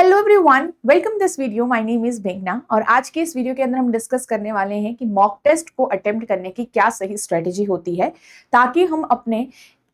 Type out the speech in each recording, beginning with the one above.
Hello everyone, welcome this video. My name is मेघना और आज के इस वीडियो के अंदर हम डिस्कस करने वाले हैं कि मॉक टेस्ट को अटेम्प्ट करने की क्या सही स्ट्रेटेजी होती है ताकि हम अपने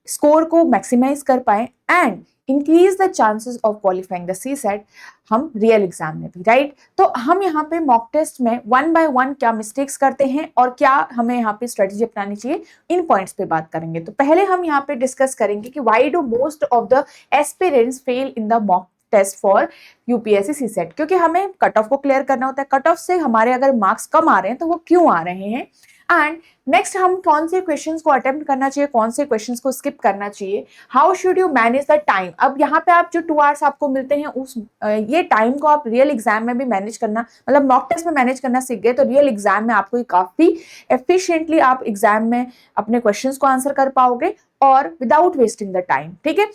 स्कोर को मैक्सिमाइज कर पाए and increase the chances of qualifying the CSAT हम रियल एग्जाम में भी, राइट। तो हम यहाँ पे मॉक टेस्ट में वन बाय वन क्या मिस्टेक्स करते हैं और क्या हमें यहाँ पे स्ट्रेटेजी अपनानी चाहिए, इन पॉइंट्स पे बात करेंगे। तो पहले हम यहाँ पे डिस्कस करेंगे कि why do most of the aspirants fail in the mock test for UPSC CSAT, क्योंकि हमें कट ऑफ को क्लियर करना होता है। कट ऑफ से हमारे अगर मार्क्स कम आ रहे हैं तो वो क्यों आ रहे हैं, एंड नेक्स्ट हम कौन से क्वेश्चंस को अटेम्प्ट करना चाहिए, कौन से क्वेश्चंस को स्किप करना चाहिए, how should you manage the time. अब यहाँ पे आप जो 2 आवर्स आपको मिलते हैं उस ये टाइम को आप रियल एग्जाम में भी मैनेज करना, मतलब मॉक टेस्ट में मैनेज करना सीख गए तो रियल एग्जाम में आपको काफी एफिशिएंटली आप एग्जाम में अपने क्वेश्चंस को आंसर कर पाओगे और विदाउट वेस्टिंग द टाइम, ठीक है।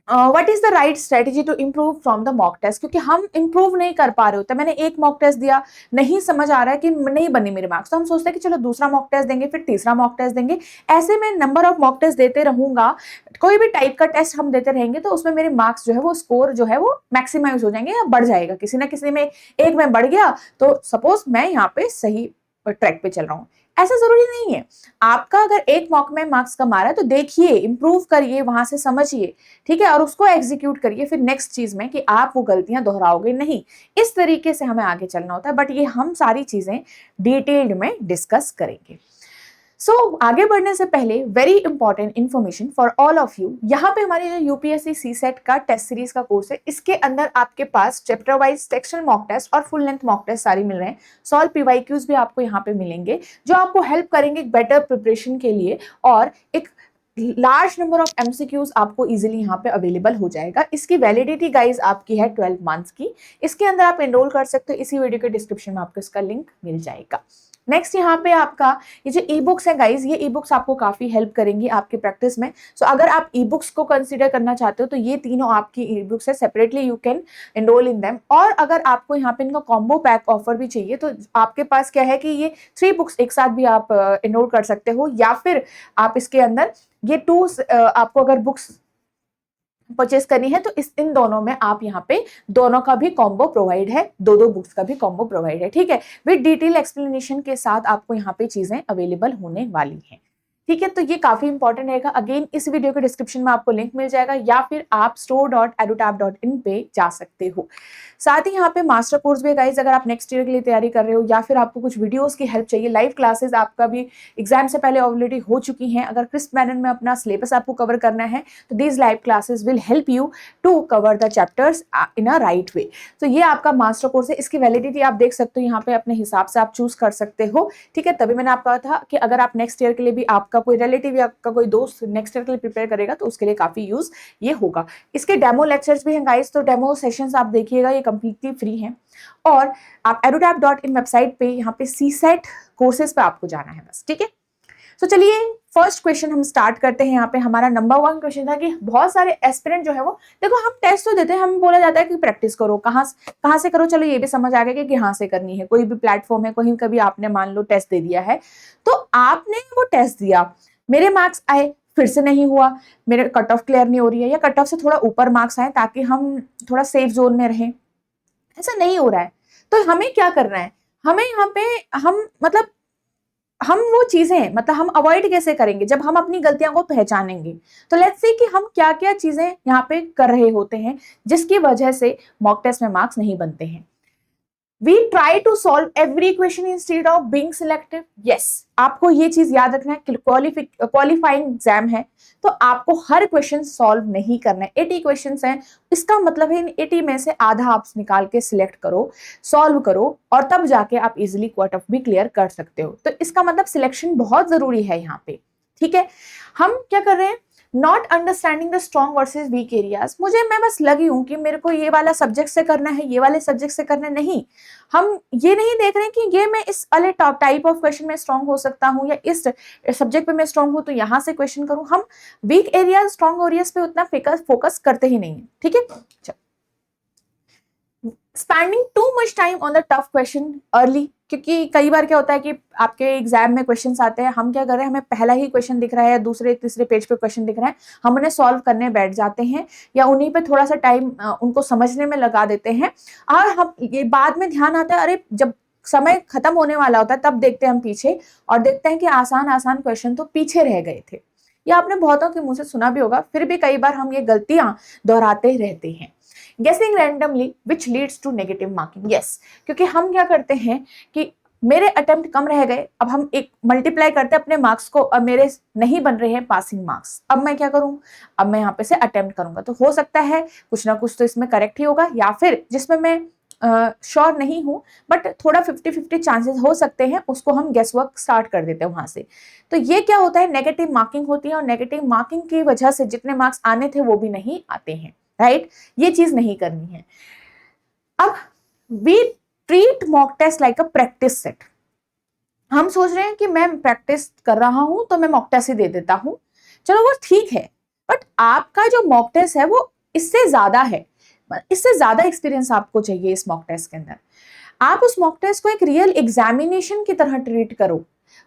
What is the right strategy to improve from the mock test, क्योंकि हम इम्प्रूव नहीं कर पा रहे होते। मैंने एक मॉक टेस्ट दिया, नहीं समझ आ रहा है कि नहीं बने मेरे मार्क्स, तो हम सोचते हैं कि चलो दूसरा मॉक टेस्ट देंगे, फिर तीसरा मॉक टेस्ट देंगे। ऐसे में नंबर ऑफ मॉक टेस्ट देते रहूंगा, कोई भी टाइप का टेस्ट हम देते रहेंगे तो उसमें मेरे मार्क्स जो है वो स्कोर जो है वो मैक्सिमाइज हो जाएंगे या बढ़ जाएगा। किसी ना किसी में एक में बढ़ गया तो सपोज मैं यहाँ पे सही ट्रैक पे चल रहा हूँ। ऐसा जरूरी नहीं है। आपका अगर एक मॉक में मार्क्स कम आ रहा है तो देखिए, इंप्रूव करिए, वहां से समझिए, ठीक है, और उसको एग्जीक्यूट करिए फिर नेक्स्ट चीज में कि आप वो गलतियां दोहराओगे नहीं। इस तरीके से हमें आगे चलना होता है, बट ये हम सारी चीजें डिटेल्ड में डिस्कस करेंगे। सो आगे बढ़ने से पहले very important information for all of you. यहाँ पे हमारे जो यूपीएससी सीसेट का टेस्ट सीरीज का कोर्स है, इसके अंदर आपके पास chapter wise section mock test और फुल लेंथ मॉक टेस्ट सारी मिल रहे हैं। सॉल्व पीवाईक्यूज भी आपको यहाँ पे मिलेंगे जो आपको हेल्प करेंगे बेटर प्रिपरेशन के लिए, और एक लार्ज नंबर ऑफ एमसीक्यूज आपको इजीली यहाँ पे अवेलेबल हो जाएगा। इसकी वैलिडिटी गाइज आपकी है 12 मंथ्स की। इसके अंदर आप एनरोल कर सकते हो, इसी वीडियो के डिस्क्रिप्शन में आपको इसका लिंक मिल जाएगा। नेक्स्ट यहाँ पे आपका ये जो ई बुक्स है गाइज, ये ई बुक्स आपको काफी हेल्प करेंगी आपके प्रैक्टिस में। सो अगर आप ई बुक्स को कंसीडर करना चाहते हो तो ये तीनों आपकी ई बुक्स है, separately you can enrol in them. और अगर आपको यहाँ पे इनका कॉम्बो पैक ऑफर भी चाहिए तो आपके पास क्या है कि ये 3 बुक्स एक साथ भी आप एनरोल कर सकते हो, या फिर आप इसके अंदर ये 2 आपको अगर बुक्स परचेस करनी है तो इन दोनों में आप यहाँ पे दोनों का भी कॉम्बो प्रोवाइड है, दो बुक्स का भी कॉम्बो प्रोवाइड है, ठीक है। विद डिटेल एक्सप्लेनेशन के साथ आपको यहाँ पे चीजें अवेलेबल होने वाली हैं, ठीक है। तो ये काफी इंपॉर्टेंट रहेगा। अगेन इस वीडियो के डिस्क्रिप्शन में आपको लिंक मिल जाएगा, या फिर आप store.edutap.in पे जा सकते हो। साथ ही यहाँ पे मास्टर कोर्स भी है गाइज, अगर आप नेक्स्ट ईयर के लिए तैयारी कर रहे हो या फिर आपको कुछ वीडियोस की हेल्प चाहिए। लाइव क्लासेस आपका भी एग्जाम से पहले ऑलरेडी हो चुकी हैं। अगर क्रिस्प मैनर में अपना सिलेबस आपको कवर करना है तो these live classes will help you to cover the chapters in a right way. तो ये आपका मास्टर कोर्स है, इसकी वैलिडिटी आप देख सकते हो यहाँ पे, अपने हिसाब से आप चूज कर सकते हो, ठीक है। तभी मैंने आपको कहा था कि अगर आप नेक्स्ट ईयर के लिए भी, आपका कोई रिलेटिव या आपका कोई दोस्त नेक्स्ट ईयर के लिए प्रिपेयर करेगा तो उसके लिए काफी यूज ये होगा। इसके डेमो लेक्चर्स भी हैं गाइस, तो डेमो सेशंस आप देखिएगा, ये कंप्लीटली फ्री हैं। और आप edutap.in वेबसाइट पे यहाँ पे सीसेट कोर्सेज पे आपको जाना है बस, ठीक है। तो चलिए फर्स्ट क्वेश्चन हम स्टार्ट करते हैं। यहाँ पे हमारा नंबर 1 क्वेश्चन था कि बहुत सारे एस्पिरेंट जो है वो, देखो हम टेस्ट तो देते हैं, हमें बोला जाता है कि प्रैक्टिस करो, कहाँ से करो। चलो ये भी समझ आ गया कि कहाँ से करनी है। कोई भी प्लेटफॉर्म है, कहीं कभी आपने मान लो टेस्ट दे दिया है, तो आपने वो टेस्ट दिया, मेरे मार्क्स आए, फिर से नहीं हुआ, मेरे कट ऑफ क्लियर नहीं हो रही है, या कट ऑफ से थोड़ा ऊपर मार्क्स आए ताकि हम थोड़ा सेफ जोन में रहें, ऐसा नहीं हो रहा है, तो हमें क्या करना है। हमें यहाँ पे हम वो चीजें हम अवॉइड कैसे करेंगे जब हम अपनी गलतियों को पहचानेंगे। तो लेट्स सी कि हम क्या क्या चीजें यहाँ पे कर रहे होते हैं जिसकी वजह से मॉक टेस्ट में मार्क्स नहीं बनते हैं। We try to solve every question instead of being selective. Yes, आपको ये चीज याद रखना है कि क्वालिफाइंग एग्जाम है तो आपको हर क्वेश्चन सॉल्व नहीं करना है। 80 क्वेश्चंस हैं, इसका मतलब है इन 80 में से आधा आप निकाल के सिलेक्ट करो, सॉल्व करो, और तब जाके आप इजिली कट ऑफ भी क्लियर कर सकते हो। तो इसका मतलब सिलेक्शन बहुत जरूरी है यहाँ पे, ठीक है। हम क्या कर रहे हैं, not understanding the strong versus weak areas. मैं बस लगी हूं कि मेरे को ये वाला सब्जेक्ट से करना है, ये वाले सब्जेक्ट से करना नहीं। हम ये नहीं देख रहे हैं कि ये मैं इस वाले टाइप ऑफ क्वेश्चन में स्ट्रॉन्ग हो सकता हूं, या इस सब्जेक्ट पे मैं स्ट्रॉन्ग हूं तो यहां से क्वेश्चन करूं। हम वीक एरियाज स्ट्रॉन्ग एरियाज पे उतना फोकस करते ही नहीं है, ठीक है। Spending too much time on the tough question early, क्योंकि कई बार क्या होता है कि आपके एग्जाम में क्वेश्चंस आते हैं, हम क्या कर रहे हैं, हमें पहला ही क्वेश्चन दिख रहा है या दूसरे तीसरे पेज पे क्वेश्चन दिख रहा है, हम उन्हें सॉल्व करने बैठ जाते हैं या उन्हीं पे थोड़ा सा टाइम उनको समझने में लगा देते हैं, और हम ये बाद में ध्यान आता है, अरे जब समय खत्म होने वाला होता है तब देखते हैं हम पीछे और देखते हैं कि आसान आसान क्वेश्चन तो पीछे रह गए थे। ये आपने बहुतों के मुंह से सुना भी होगा, फिर भी कई बार हम ये गलतियां दोहराते रहते हैं। Guessing randomly which leads to negative marking. Yes, क्योंकि हम क्या करते हैं कि मेरे अटेम्प्ट कम रह गए, अब हम एक मल्टीप्लाई करते हैं अपने मार्क्स को, अब मेरे नहीं बन रहे हैं पासिंग मार्क्स, अब मैं क्या करूं, अब मैं यहाँ पे से अटेम्प्ट करूंगा, तो हो सकता है कुछ ना कुछ तो इसमें करेक्ट ही होगा, या फिर जिसमें मैं श्योर नहीं हूं बट थोड़ा 50-50 चांसेस हो सकते हैं, उसको हम गेस वर्क स्टार्ट कर देते हैं वहां से। तो ये क्या होता है, नेगेटिव मार्किंग होती है, और नेगेटिव मार्किंग की वजह से जितने मार्क्स आने थे वो भी नहीं आते हैं, राइट। ये चीज नहीं करनी है। अब we treat mock test like a practice set. हम सोच रहे हैं कि मैं प्रैक्टिस कर रहा हूं तो मैं मॉक टेस्ट ही दे देता हूं, चलो वो ठीक है, बट आपका जो मॉक टेस्ट है वो इससे ज्यादा है, इससे ज्यादा एक्सपीरियंस आपको चाहिए इस मॉक टेस्ट के अंदर। आप उस मॉक टेस्ट को एक रियल एग्जामिनेशन की तरह ट्रीट करो।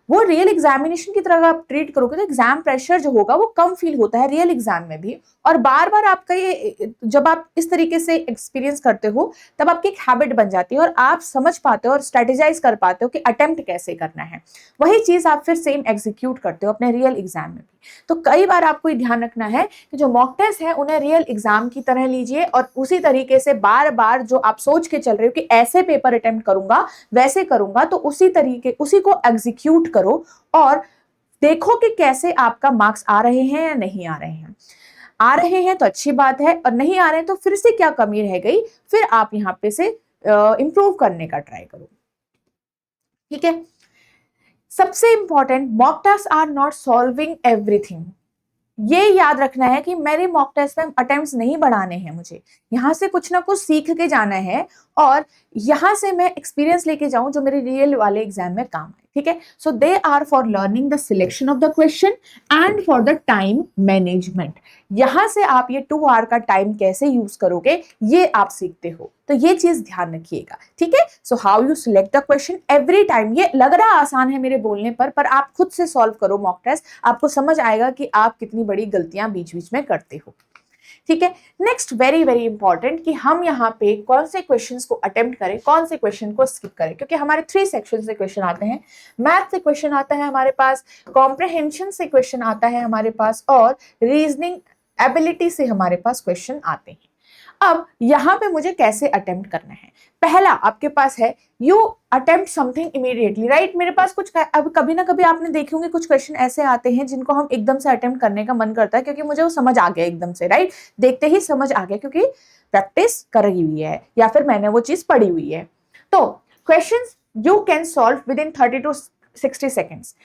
वो रियल एग्जामिनेशन की तरह आप ट्रीट करोगे तो एग्जाम प्रेशर जो होगा वो कम फील होता है रियल एग्जाम में भी, और बार बार आपका ये, जब आप इस तरीके से एक्सपीरियंस करते हो तब आपकी एक हैबिट बन जाती है और आप समझ पाते हो और स्ट्रेटेजाइज कर पाते हो कि अटेम्प्ट कैसे करना है। वही चीज आप फिर सेम एग्जीक्यूट करते हो अपने रियल एग्जाम में भी। तो कई बार आपको ये ध्यान रखना है कि जो मॉक टेस्ट है उन्हें रियल एग्जाम की तरह लीजिए, और उसी तरीके से बार बार जो आप सोच के चल रहे हो कि ऐसे पेपर अटेम्प्ट करूंगा वैसे करूंगा, तो उसी तरीके उसी को एग्जीक्यूट करो और देखो कि कैसे आपका मार्क्स आ रहे हैं या नहीं आ रहे हैं। आ रहे हैं तो अच्छी बात है, और नहीं आ रहे हैं तो फिर से क्या कमी रह गई, फिर आप यहाँ पे से इंप्रूव करने का ट्राई करो। ठीक है। सबसे important, mock test are not solving everything. ये याद रखना है कि मेरे मॉक टेस्ट में अटेम्प्ट्स नहीं बढ़ाने हैं, मुझे यहाँ से कुछ ना कुछ सीख के जाना है और यहाँ से मैं एक्सपीरियंस लेके जाऊं जो मेरे रियल वाले एग्जाम में काम आए। ठीक है। So they are for learning the selection of the question and for the time management. यहाँ से आप ये 2 आवर का टाइम कैसे यूज करोगे ये आप सीखते हो, तो ये चीज ध्यान रखिएगा। ठीक है। So how you select the question every time. ये लग रहा आसान है मेरे बोलने पर आप खुद से सॉल्व करो मॉक टेस्ट, आपको समझ आएगा कि आप कितनी बड़ी गलतियां बीच बीच में करते हो। ठीक है। नेक्स्ट, वेरी वेरी इंपॉर्टेंट कि हम यहाँ पे कौन से क्वेश्चंस को अटेम्प्ट करें, कौन से क्वेश्चन को स्किप करें, क्योंकि हमारे 3 सेक्शन से क्वेश्चन आते हैं। मैथ से क्वेश्चन आता है हमारे पास, कॉम्प्रिहेंशन से क्वेश्चन आता है हमारे पास, और रीजनिंग एबिलिटी से हमारे पास क्वेश्चन आते हैं। अब यहाँ पे मुझे कैसे अटेम्प्ट करना है, पहला आपके पास है you attempt something immediately, right. मेरे पास कुछ, अब कभी ना कभी आपने देखे होंगे कुछ क्वेश्चन ऐसे आते हैं जिनको हम एकदम से अटेम्प्ट करने का मन करता है क्योंकि मुझे वो समझ आ गया एकदम से, राइट। देखते ही समझ आ गया क्योंकि प्रैक्टिस करी हुई है या फिर मैंने वो चीज पढ़ी हुई है। तो question you can solve with in 30 to 60 seconds.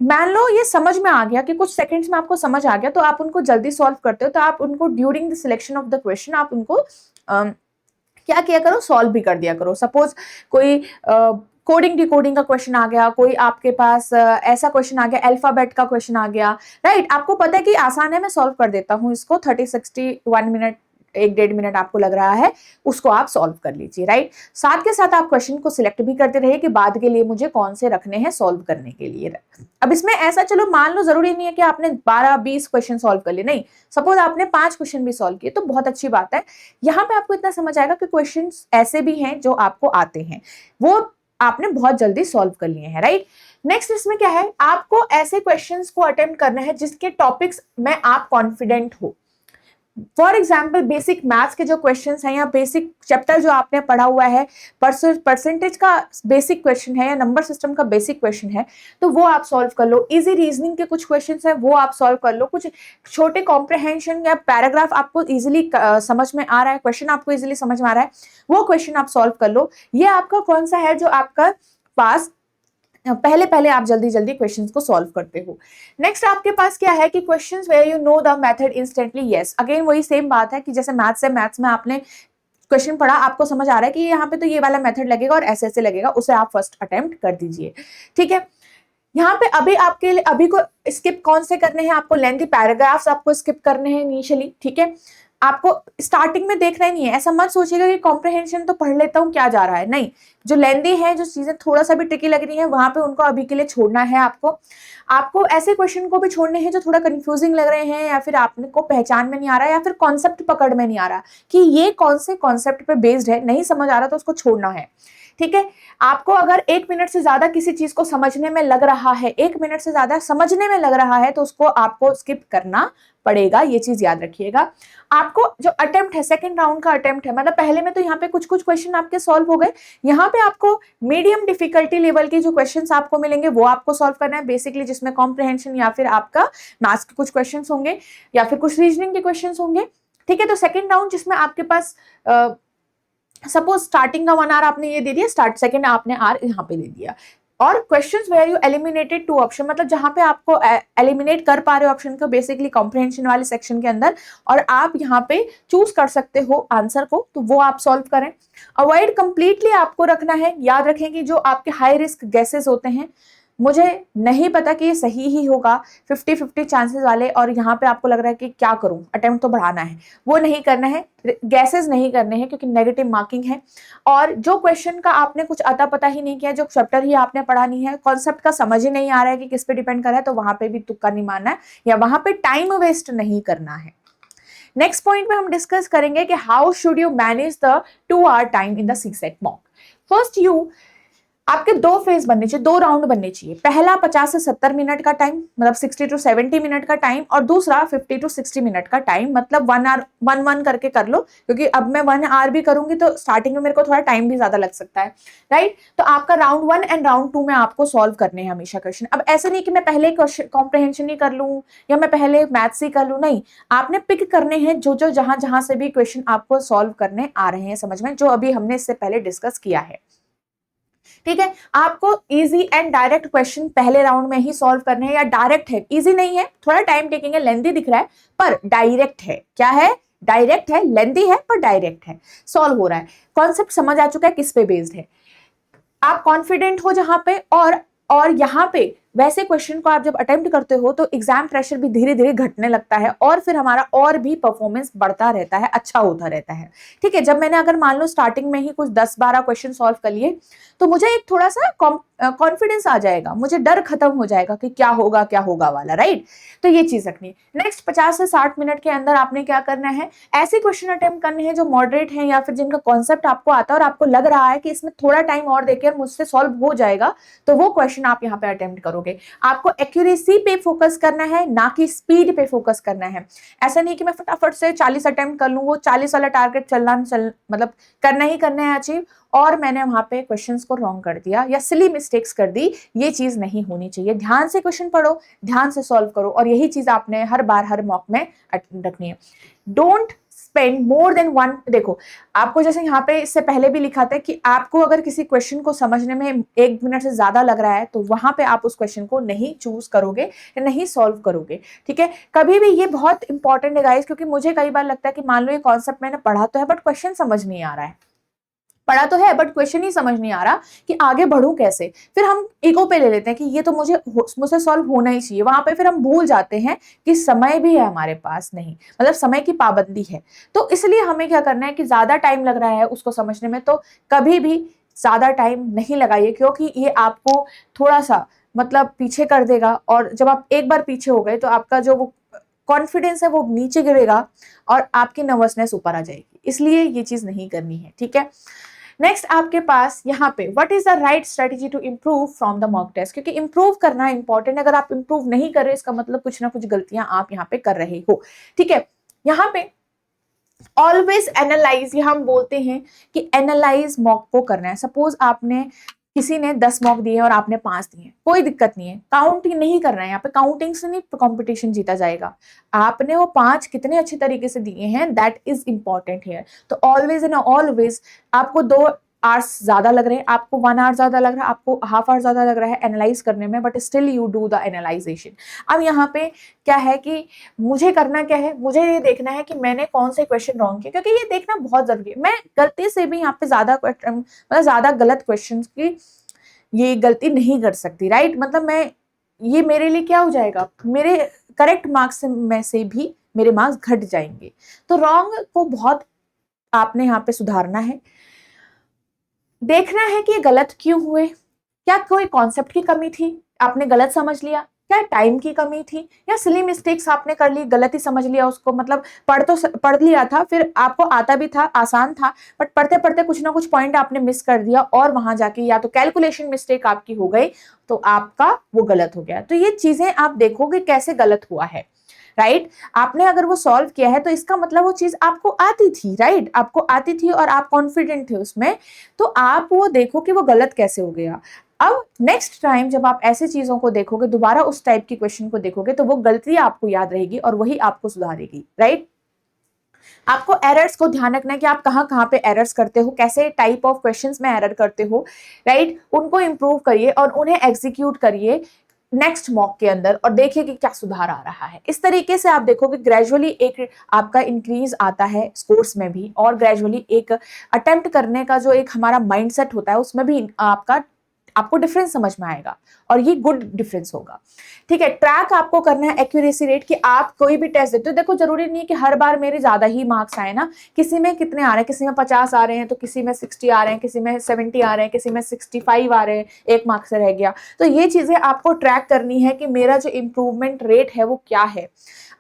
मान लो ये समझ में आ गया कि कुछ सेकंड्स में आपको समझ आ गया, तो आप उनको जल्दी सॉल्व करते हो, तो आप उनको during the selection of the question आप उनको क्या किया करो, सॉल्व भी कर दिया करो। सपोज कोई कोडिंग डिकोडिंग का क्वेश्चन आ गया, कोई आपके पास ऐसा क्वेश्चन आ गया, अल्फाबेट का क्वेश्चन आ गया, राइट। आपको पता है कि आसान है, मैं सॉल्व कर देता हूँ इसको, 30-60 1 मिनट 1-1.5 मिनट आपको लग रहा है, उसको आप सॉल्व कर लीजिए, राइट। साथ के साथ आप क्वेश्चन को सिलेक्ट भी करते रहिए कि बाद के लिए मुझे कौन से रखने हैं सॉल्व करने के लिए। अब इसमें ऐसा, चलो मान लो जरूरी नहीं है कि आपने 12-20 क्वेश्चन सॉल्व कर लिए, नहीं, सपोज आपने 5 क्वेश्चन भी सॉल्व किए तो बहुत अच्छी बात है। यहाँ पे आपको इतना समझ आएगा कि क्वेश्चन ऐसे भी हैं जो आपको आते हैं, वो आपने बहुत जल्दी सॉल्व कर लिए हैं, राइट। नेक्स्ट इसमें क्या है, आपको ऐसे क्वेश्चंस को अटेम्प्ट करना है जिसके टॉपिक्स में आप कॉन्फिडेंट हो। फॉर एग्जाम्पल बेसिक मैथ्स के जो क्वेश्चंस हैं या बेसिक चैप्टर जो आपने पढ़ा हुआ है, परसेंटेज का बेसिक क्वेश्चन है या नंबर सिस्टम का बेसिक क्वेश्चन है, तो वो आप सॉल्व कर लो। इजी रीजनिंग के कुछ क्वेश्चंस हैं वो आप सॉल्व कर लो। कुछ छोटे कॉम्प्रिहेंशन या पैराग्राफ आपको इजीली समझ में आ रहा है, क्वेश्चन आपको इजीली समझ में आ रहा है, वो क्वेश्चन आप सॉल्व कर लो। ये आपका कौन सा है जो आपका पास पहले आप जल्दी जल्दी क्वेश्चंस को सॉल्व करते हो। नेक्स्ट आपके पास क्या है कि questions where you know the method instantly. Yes, again वही सेम बात है कि जैसे मैथ्स है, मैथ्स में आपने क्वेश्चन पढ़ा, आपको समझ आ रहा है कि यहाँ पे तो ये वाला मेथड लगेगा और ऐसे ऐसे लगेगा, उसे आप फर्स्ट अटेम्प्ट कर दीजिए। ठीक है। यहाँ पे अभी आपके लिए अभी को स्किप कौन से करने हैं, आपको लेंथी पैराग्राफ्स आपको स्किप करने हैं इनिशियली। ठीक है। आपको स्टार्टिंग में देखना ही नहीं है। ऐसा मत सोचिएगा कि कॉम्प्रहेंशन तो पढ़ लेता हूँ, क्या जा रहा है, नहीं। जो लेंदी है, जो चीजें थोड़ा सा भी ट्रिकी लग रही है, वहां पे उनको अभी के लिए छोड़ना है आपको ऐसे क्वेश्चन को भी छोड़ने हैं जो थोड़ा कंफ्यूजिंग लग रहे हैं, या फिर आपको पहचान में नहीं आ रहा है, या फिर कॉन्सेप्ट पकड़ में नहीं आ रहा कि ये कौन से कॉन्सेप्ट पे बेस्ड है, नहीं समझ आ रहा तो उसको छोड़ना है। ठीक है, आपको अगर 1 मिनट से ज्यादा किसी चीज को समझने में लग रहा है, 1 मिनट से ज्यादा समझने में लग रहा है, तो उसको आपको स्किप करना पड़ेगा, ये चीज याद रखिएगा। आपको जो अटेम्प्ट है, सेकंड राउंड का अटेम्प्ट है, मतलब पहले में तो यहाँ पे कुछ कुछ क्वेश्चन आपके सॉल्व हो गए, यहाँ पे आपको मीडियम डिफिकल्टी लेवल के जो क्वेश्चंस आपको मिलेंगे वो आपको सॉल्व करना है बेसिकली, जिसमें कॉम्प्रहेंशन या फिर आपका मैथ्स के कुछ क्वेश्चंस होंगे या फिर कुछ रीजनिंग के क्वेश्चंस होंगे। ठीक है, तो सेकंड राउंड जिसमें आपके पास सपोज स्टार्टिंग का 1 आवर आपने ये दे दिया, स्टार्ट सेकंड आपने आर यहाँ पे दे दिया, और questions where you eliminated 2 option, मतलब जहां पे आपको एलिमिनेट कर पा रहे हो ऑप्शन को बेसिकली कॉम्प्रहेंशन वाले सेक्शन के अंदर, और आप यहाँ पे चूज कर सकते हो आंसर को, तो वो आप सॉल्व करें। अवॉइड कंप्लीटली आपको रखना है, याद रखें कि जो आपके हाई रिस्क गेसेस होते हैं, मुझे नहीं पता कि ये सही ही होगा, 50-50 चांसेस वाले, और यहाँ पे आपको लग रहा है कि क्या करूं, अटेम्प्ट तो बढ़ाना है, वो नहीं करना है, गैसेस नहीं करने हैं क्योंकि नेगेटिव मार्किंग है। और जो क्वेश्चन का आपने कुछ अता पता ही नहीं किया, जो चैप्टर ही आपने पढ़ा नहीं है, कॉन्सेप्ट का समझ ही नहीं आ रहा है कि किस पे डिपेंड कर रहा है, तो वहां पे भी तुक्का नहीं मारना है या वहां पे टाइम वेस्ट नहीं करना है। नेक्स्ट पॉइंट में हम डिस्कस करेंगे कि how should you manage the 2 hour time in the CSAT mock. First आपके 2 फेज बनने चाहिए, 2 राउंड बनने चाहिए। पहला 50 से 70 मिनट का टाइम, मतलब 60 to 70 मिनट का टाइम, और दूसरा 50 to 60 मिनट का टाइम, मतलब 1 आवर 1 करके कर लो, क्योंकि अब मैं 1 आवर भी करूंगी तो स्टार्टिंग में मेरे को थोड़ा टाइम भी ज्यादा लग सकता है, राइट। तो आपका राउंड 1 एंड राउंड 2 में आपको सॉल्व करने हैं हमेशा क्वेश्चन। अब ऐसे नहीं कि मैं पहले कॉम्प्रहेंशन ही कर लूं या मैं पहले मैथ्स ही कर लूं, नहीं, आपने पिक करने हैं जो जो जहां जहां से भी क्वेश्चन आपको सॉल्व करने आ रहे हैं समझ में, जो अभी हमने इससे पहले डिस्कस किया है। ठीक है, आपको इजी एंड डायरेक्ट क्वेश्चन पहले राउंड में ही सॉल्व करने हैं, या डायरेक्ट है, इजी नहीं है, थोड़ा टाइम टेकिंग है, लेंथी दिख रहा है, पर डायरेक्ट है। क्या है? डायरेक्ट है, लेंथी है पर डायरेक्ट है, सॉल्व हो रहा है, कॉन्सेप्ट समझ आ चुका है किस पे बेस्ड है, आप कॉन्फिडेंट हो जहां पे। और यहाँ पे वैसे क्वेश्चन को आप जब अटेम्प्ट करते हो तो एग्जाम प्रेशर भी धीरे धीरे घटने लगता है, और फिर हमारा और भी परफॉर्मेंस बढ़ता रहता है, अच्छा होता रहता है। ठीक है, जब मैंने अगर मान लो स्टार्टिंग में ही कुछ 10-12 क्वेश्चन सॉल्व कर लिए, तो मुझे एक थोड़ा सा कॉन्फिडेंस आ जाएगा, मुझे डर खत्म हो जाएगा कि क्या होगा वाला, राइट। तो ये चीज रखनी है। नेक्स्ट 50 से 60 मिनट के अंदर आपने क्या करना है, ऐसे क्वेश्चन अटेम्प्ट करने हैं जो मॉडरेट हैं, या फिर जिनका कॉन्सेप्ट आपको आता है और आपको लग रहा है कि इसमें थोड़ा टाइम और देकर मुझसे सॉल्व हो जाएगा, तो वो क्वेश्चन आप यहाँ पे अटेम्प्ट करोगे। आपको एक्यूरेसी पे फोकस करना है, ना कि स्पीड पे फोकस करना है। ऐसा नहीं कि मैं फटाफट से 40 अटेम्प्ट कर लूं, वो 40 वाला टारगेट मतलब करना ही करना है अचीव, और मैंने वहां पे क्वेश्चंस को रॉन्ग कर दिया या सिली मिस्टेक्स कर दी, ये चीज नहीं होनी चाहिए। ध्यान से क्वेश्चन पढ़ो, ध्यान से सॉल्व करो, और यही चीज आपने हर बार हर मॉक में रखनी है। डोंट स्पेंड मोर देन 1, देखो आपको जैसे यहाँ पे इससे पहले भी लिखा था कि आपको अगर किसी क्वेश्चन को समझने में 1 मिनट से ज्यादा लग रहा है, तो वहां पे आप उस क्वेश्चन को नहीं चूज करोगे या नहीं सॉल्व करोगे। ठीक है, कभी भी, ये बहुत इंपॉर्टेंट है गाइस, क्योंकि मुझे कई बार लगता है कि मान लो ये कॉन्सेप्ट मैंने पढ़ा तो है बट क्वेश्चन समझ नहीं आ रहा है, पढ़ा तो है बट क्वेश्चन ही समझ नहीं आ रहा कि आगे बढ़ूं कैसे, फिर हम ईगो पे ले लेते हैं कि ये तो मुझसे सॉल्व होना ही चाहिए, वहां पे फिर हम भूल जाते हैं कि समय भी है हमारे पास, नहीं, मतलब समय की पाबंदी है। तो इसलिए हमें क्या करना है कि ज्यादा टाइम लग रहा है उसको समझने में, तो कभी भी ज्यादा टाइम नहीं लगाइए, क्योंकि ये आपको थोड़ा सा मतलब पीछे कर देगा, और जब आप एक बार पीछे हो गए तो आपका जो वो कॉन्फिडेंस है वो नीचे गिरेगा और आपकी नर्वसनेस ऊपर आ जाएगी, इसलिए ये चीज नहीं करनी है। ठीक है, नेक्स्ट आपके पास यहाँ पे what is the right strategy to improve from the mock test, क्योंकि इंप्रूव करना इंपॉर्टेंट है। अगर आप इंप्रूव नहीं कर रहे, इसका मतलब कुछ ना कुछ गलतियां आप यहाँ पे कर रहे हो। ठीक है, यहाँ पे ऑलवेज एनालाइज, ये हम बोलते हैं कि एनालाइज मॉक को करना है। सपोज आपने किसी ने 10 मॉक दिए और आपने 5 दिए, कोई दिक्कत नहीं है, काउंटिंग नहीं करना है यहाँ पे, काउंटिंग से नहीं कंपटीशन जीता जाएगा, आपने वो 5 कितने अच्छे तरीके से दिए हैं, दैट इज इंपॉर्टेंट हियर। तो ऑलवेज एंड ऑलवेज आपको 2 आवर्स ज्यादा लग रहे हैं, आपको 1 आवर ज्यादा लग रहा है, आपको हाफ आवर ज्यादा लग रहा है एनालाइज करने में, but still you do the analysation. अब यहाँ पे क्या है कि मुझे करना क्या है, मुझे ये देखना है कि मैंने कौन से क्वेश्चन रॉन्ग किए, क्योंकि ये देखना बहुत जरूरी है। मैं गलती से भी यहाँ पे ज्यादा गलत क्वेश्चन की ये गलती नहीं कर सकती, राइट। मतलब मैं, ये मेरे लिए क्या हो जाएगा, मेरे करेक्ट मार्क्स में से भी मेरे मार्क्स घट जाएंगे। तो रॉन्ग को बहुत आपने यहाँ पे सुधारना है, देखना है कि ये गलत क्यों हुए, क्या कोई कॉन्सेप्ट की कमी थी, आपने गलत समझ लिया, क्या टाइम की कमी थी, या सिली मिस्टेक्स आपने कर ली, गलत ही समझ लिया उसको, मतलब पढ़ लिया था, फिर आपको आता भी था, आसान था, बट पढ़ते पढ़ते कुछ ना कुछ पॉइंट आपने मिस कर दिया और वहां जाके या तो कैलकुलेशन मिस्टेक आपकी हो गई तो आपका वो गलत हो गया। तो ये चीजें आप देखोगे कैसे गलत हुआ है, राइट। आपने अगर वो सॉल्व किया है तो इसका मतलब वो चीज आपको आती थी, राइट, आपको आती थी और आप कॉन्फिडेंट थे उसमें, तो आप वो देखो कि वो गलत कैसे हो गया। अब नेक्स्ट टाइम जब आप ऐसे चीजों को देखोगे, दोबारा उस टाइप की क्वेश्चन को देखोगे, तो वो गलती आपको याद रहेगी और वही आपको सुधारेगी, राइट। आपको एरर्स को ध्यान रखना है कि आप कहाँ कहाँ पे एरर्स करते हो, कैसे टाइप ऑफ क्वेश्चंस में एरर करते हो, राइट। उनको इंप्रूव करिए और उन्हें एग्जीक्यूट करिए नेक्स्ट मॉक के अंदर और देखिए कि क्या सुधार आ रहा है। इस तरीके से आप देखोगे ग्रेजुअली एक आपका इंक्रीज आता है स्कोर्स में भी, और ग्रेजुअली एक अटेम्प्ट करने का जो एक हमारा माइंडसेट होता है उसमें भी आपको डिफरेंस समझ में आएगा और ये गुड डिफरेंस होगा, ठीक है। ट्रैक आपको करना है एक्यूरेसी रेट कि आप कोई भी टेस्ट देते हो, देखो जरूरी नहीं है कि हर बार मेरे ज्यादा ही मार्क्स आए ना, किसी में कितने आ रहे हैं, किसी में 50 आ रहे हैं तो किसी में 60 आ रहे हैं, किसी में 70 आ रहे हैं, किसी में 65 आ रहे हैं, एक मार्क्स से रह गया। तो ये चीजें आपको ट्रैक करनी है कि मेरा जो इंप्रूवमेंट रेट है वो क्या है।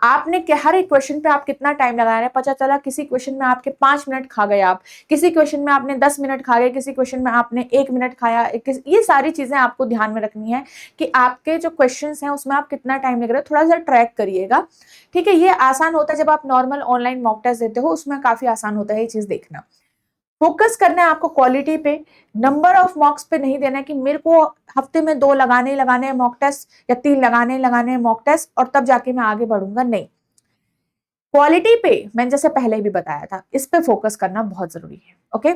आपने हर एक क्वेश्चन पे आप कितना टाइम लगा रहे हैं, पता चला किसी क्वेश्चन में आपके 5 मिनट खा गए आप, किसी क्वेश्चन में आपने 10 मिनट खा गए, किसी क्वेश्चन में आपने 1 मिनट खाया, ये सारी चीजें आपको ध्यान में रखनी है कि आपके जो क्वेश्चंस हैं उसमें आप कितना टाइम लग रहा है, थोड़ा सा ट्रैक करिएगा, ठीक है। ये आसान होता है जब आप नॉर्मल ऑनलाइन मॉक टेस्ट देते हो, उसमें काफी आसान होता है ये चीज देखना। फोकस करना है आपको क्वालिटी पे, नंबर ऑफ मॉक्स पे नहीं देना है कि मेरे को हफ्ते में 2 लगाने लगाने हैं मॉक टेस्ट या 3 लगाने लगाने हैं मॉक टेस्ट और तब जाके मैं आगे बढ़ूंगा, नहीं। क्वालिटी पे मैंने जैसे पहले भी बताया था, इस पे फोकस करना बहुत जरूरी है, ओके।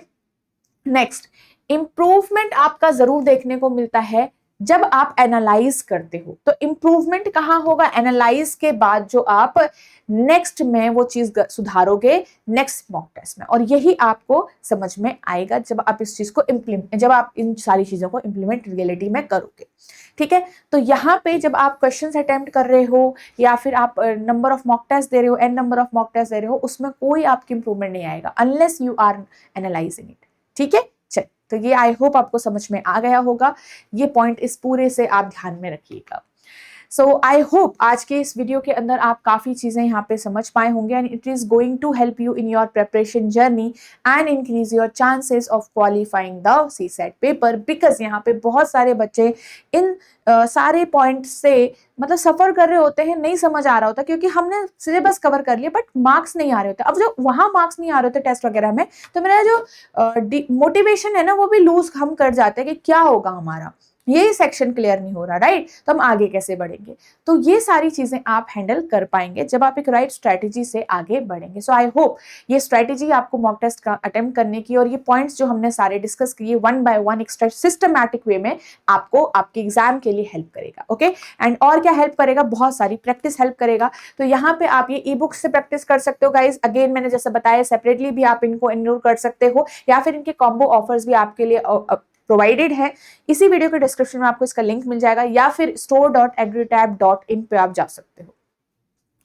नेक्स्ट, इंप्रूवमेंट आपका जरूर देखने को मिलता है जब आप एनालाइज करते हो। तो इंप्रूवमेंट कहां होगा, एनालाइज के बाद जो आप नेक्स्ट में वो चीज सुधारोगे नेक्स्ट मॉक टेस्ट में, और यही आपको समझ में आएगा जब आप इस चीज को जब आप इन सारी चीजों को इंप्लीमेंट रियलिटी में करोगे, ठीक है। तो यहाँ पे जब आप क्वेश्चंस अटेम्प्ट कर रहे हो या फिर आप नंबर ऑफ मॉक टेस्ट दे रहे हो, N number of mock test दे रहे हो, उसमें कोई आपकी इंप्रूवमेंट नहीं आएगा unless you are analysing it, ठीक है। चलिए, तो ये आई होप आपको समझ में आ गया होगा, ये पॉइंट इस पूरे से आप ध्यान में रखिएगा। सो आई होप आज के इस वीडियो के अंदर आप काफी चीजें यहाँ पे समझ पाए होंगे and it is going to help you in your preparation journey and increase your chances of qualifying the CSAT paper, because यहाँ पे बहुत सारे बच्चे इन सारे पॉइंट्स से मतलब सफर कर रहे होते हैं, नहीं समझ आ रहा होता क्योंकि हमने सिलेबस कवर कर लिया बट मार्क्स नहीं आ रहे होते। अब जो वहां मार्क्स नहीं आ रहे होते टेस्ट वगैरह में, तो मेरा जो मोटिवेशन है ना वो भी लूज हम कर जाते हैं कि क्या होगा हमारा, ये सेक्शन क्लियर नहीं हो रहा, राइट, तो हम आगे कैसे बढ़ेंगे। तो ये सारी चीजें आप हैंडल कर पाएंगे जब आप एक राइट स्ट्रेटेजी से आगे बढ़ेंगे। सो आई होप ये स्ट्रेटेजी आपको मॉक टेस्ट का अटेम्प्ट करने की और ये पॉइंट्स जो हमने सारे डिस्कस किए 1 by 1 एक सिस्टमैटिक वे में आपको आपके एग्जाम के लिए हेल्प करेगा, ओके। एंड और क्या हेल्प करेगा, बहुत सारी प्रैक्टिस हेल्प करेगा। तो यहाँ पे आप ये ई बुक से प्रैक्टिस कर सकते हो गाइज, अगेन मैंने जैसे बताया सेपरेटली भी आप इनको एनरोल कर सकते हो या फिर इनके कॉम्बो ऑफर्स भी आपके लिए प्रोवाइडेड है। इसी वीडियो के डिस्क्रिप्शन में आपको इसका लिंक मिल जाएगा या फिर store.agritab.in पे आप जा सकते हो।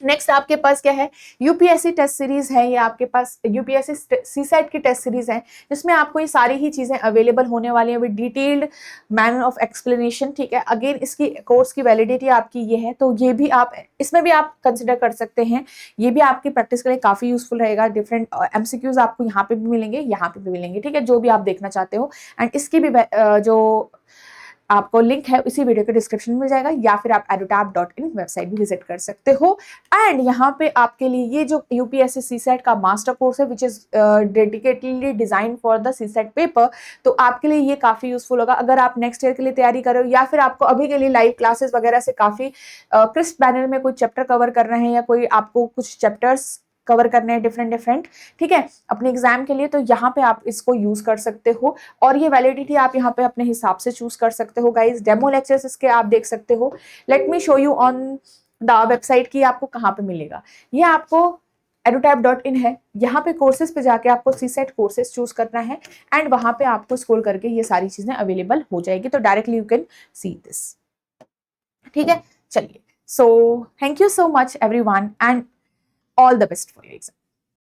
नेक्स्ट आपके पास क्या है, यूपीएससी टेस्ट सीरीज है, ये आपके पास यूपीएससी सीसेट की टेस्ट सीरीज है जिसमें आपको ये सारी ही चीजें अवेलेबल होने वाली है with detailed manner of explanation, ठीक है। अगेन इसकी कोर्स की वैलिडिटी आपकी ये है, तो ये भी आप इसमें भी आप कंसिडर कर सकते हैं, ये भी आपकी प्रैक्टिस के लिए काफी यूजफुल रहेगा। डिफरेंट एमसीक्यूज आपको यहाँ पे भी मिलेंगे, यहाँ पे भी मिलेंगे, ठीक है, जो भी आप देखना चाहते हो। एंड इसकी भी जो आपको लिंक है इसी वीडियो के डिस्क्रिप्शन में मिल जाएगा या फिर आप edutab.in वेबसाइट भी विजिट कर सकते हो। एंड यहाँ पे आपके लिए ये जो यूपीएससी सीसेट का मास्टर कोर्स है which is dedicatedly design for the CSAT paper, तो आपके लिए ये काफी यूजफुल होगा अगर आप नेक्स्ट ईयर के लिए तैयारी कर रहे हो या फिर आपको अभी के लिए लाइव क्लासेस वगैरह से काफी क्रिस्प बैनर में कोई चैप्टर कवर करना है या कोई आपको कुछ चैप्टर्स कवर करने हैं डिफरेंट, ठीक है, अपने एग्जाम के लिए, तो यहाँ पे आप इसको यूज कर सकते हो और ये वैलिडिटी आप यहाँ पे अपने हिसाब से चूज कर सकते हो। गाइस डेमो लेक्चर्स इसके आप देख सकते हो, let me show you on the website की आपको कहाँ पे मिलेगा। ये आपको edutab.in है, यहाँ पे कोर्सेज पे जाके आपको सीसेट कोर्सेज चूज करना है एंड वहां पे आपको स्क्रॉल करके ये सारी चीजें अवेलेबल हो जाएगी, तो directly you can see this, ठीक है। चलिए, so thank you so much everyone and all the best for your exam.